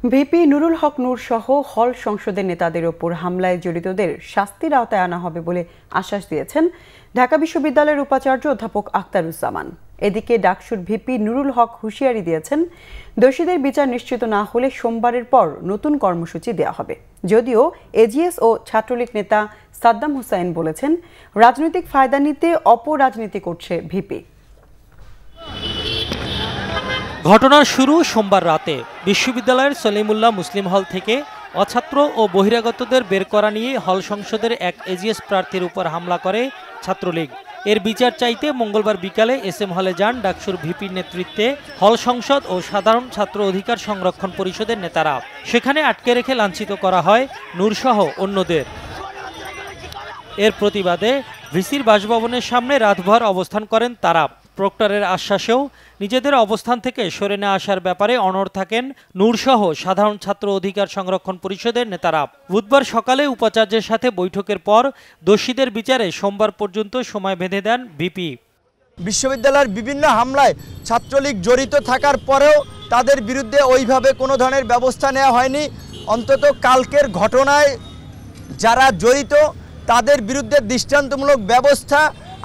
VP Nurul হক নূর সহ হল সংসদের নেতাদের ওপর হামলায় জড়িতদের শাস্তির আওতায় আনা হবে বলে আশ্বাস দিয়েছেন ঢাকা বিশ্ববিদ্যালয়ের উপাচার্য অধ্যাপক আখতারুজ্জামান। এদিকে ডাকসুর ভিপি নুরুল হক হুঁশিয়ারি দিয়েছেন, দোষীদের বিচার নিশ্চিত না হলে সোমবারের পর নতুন কর্মসূচি দেওয়া হবে। যদিও এজিএস ও ছাত্রলীগ নেতা সাদ্দাম হুসাইন বলেছেন, রাজনৈতিক ফায়দা নিতে অপরাজনীতি করছে ভিপি। ঘটনার শুরু সোমবার রাতে বিশ্ববিদ্যালয়ের সলিমুল্লাহ মুসলিম হল থেকে অছাত্র ও বহিরাগতদের বের করা নিয়ে হল সংসদের এক এজিএস প্রার্থীর উপর হামলা করে ছাত্রলীগ। এর বিচার চাইতে মঙ্গলবার বিকালে এসএম হলে যান ডাকসুর ভিপির নেতৃত্বে হল সংসদ ও সাধারণ ছাত্র অধিকার সংরক্ষণ পরিষদের নেতারা। সেখানে আটকে রেখে লাঞ্ছিত করা হয় নূরসহ অন্যদের। এর প্রতিবাদে ভিসির বাসভবনের সামনে রাতভর অবস্থান করেন তারা। প্রক্টরের আশ্বাসেও নিজেদের অবস্থান থেকে সরে না আসার ব্যাপারে অনড় থাকেন নূরসহ সাধারণ ছাত্র অধিকার সংরক্ষণ পরিষদের নেতারা। বুধবার সকালে উপাচার্যের সাথে বৈঠকের পর দোষীদের বিচারে সোমবার পর্যন্ত সময় বেঁধে দেন ভিপি। বিশ্ববিদ্যালয়ের বিভিন্ন হামলায় ছাত্রলীগ জড়িত থাকার পরেও তাদের বিরুদ্ধে ওইভাবে কোনো ধরনের ব্যবস্থা নেওয়া হয়নি। অন্তত কালকের ঘটনায় যারা জড়িত তাদের বিরুদ্ধে দৃষ্টান্তমূলক ব্যবস্থা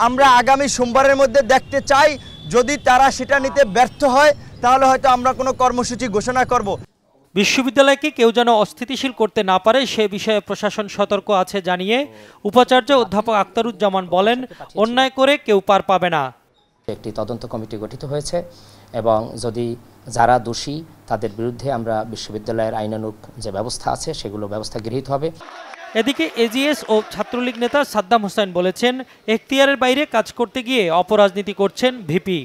আমরা আগামী সোমবারের মধ্যে দেখতে চাই। যদি তারা সেটা নিতে ব্যর্থ হয় তাহলে হয়তো আমরা কোনো কর্মসূচি ঘোষণা করব। বিশ্ববিদ্যালয়কে কেউ যেন অস্থিতিশীল করতে না পারে সে বিষয়ে প্রশাসন সতর্ক আছে জানিয়ে উপাচার্য অধ্যাপক আখতারুজ্জামান বলেন, অন্যায় করে কেউ পার পাবে না। একটি তদন্ত কমিটি গঠিত হয়েছে এবং যদি যারা দোষী তাদের বিরুদ্ধে আমরা বিশ্ববিদ্যালয়ের আইনানুগ যে ব্যবস্থা আছে সেগুলো ব্যবস্থা গৃহীত হবে। এদিকে এজিএস ও ছাত্রলীগ নেতা সাদ্দাম হুসাইন বলেছেন, এখতিয়ারের বাইরে কাজ করতে গিয়ে অপরাজনীতি করছেন ভিপি।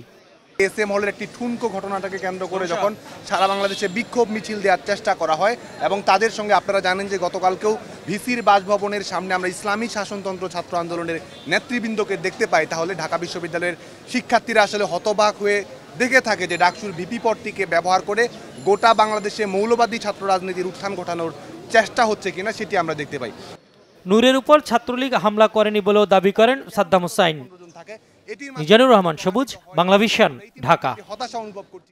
এসএম হলের একটি ঠুনকো ঘটনাটাকে কেন্দ্র করে যখন সারা বাংলাদেশে বিক্ষোভ মিছিল দেওয়ার চেষ্টা করা হয় এবং তাদের সঙ্গে আপনারা জানেন যে গতকালকেও ভিসির বাসভবনের সামনে আমরা ইসলামী শাসনতন্ত্র ছাত্র আন্দোলনের নেতৃবৃন্দকে দেখতে পাই, তাহলে ঢাকা বিশ্ববিদ্যালয়ের শিক্ষার্থীরা আসলে হতবাক হয়ে দেখে থাকে যে ডাকসুর ভিপি পদটিকে ব্যবহার করে গোটা বাংলাদেশে মৌলবাদী ছাত্র রাজনীতির উত্থান ঘটানোর চেষ্টা হচ্ছে কিনা সেটি আমরা দেখতে পাই। নূরের উপর ছাত্রলীগ হামলা করেনি বলেও দাবি করেন সাদ্দাম হুসাইন। মিজানুর রহমান সবুজ, বাংলাভিশন, ঢাকা।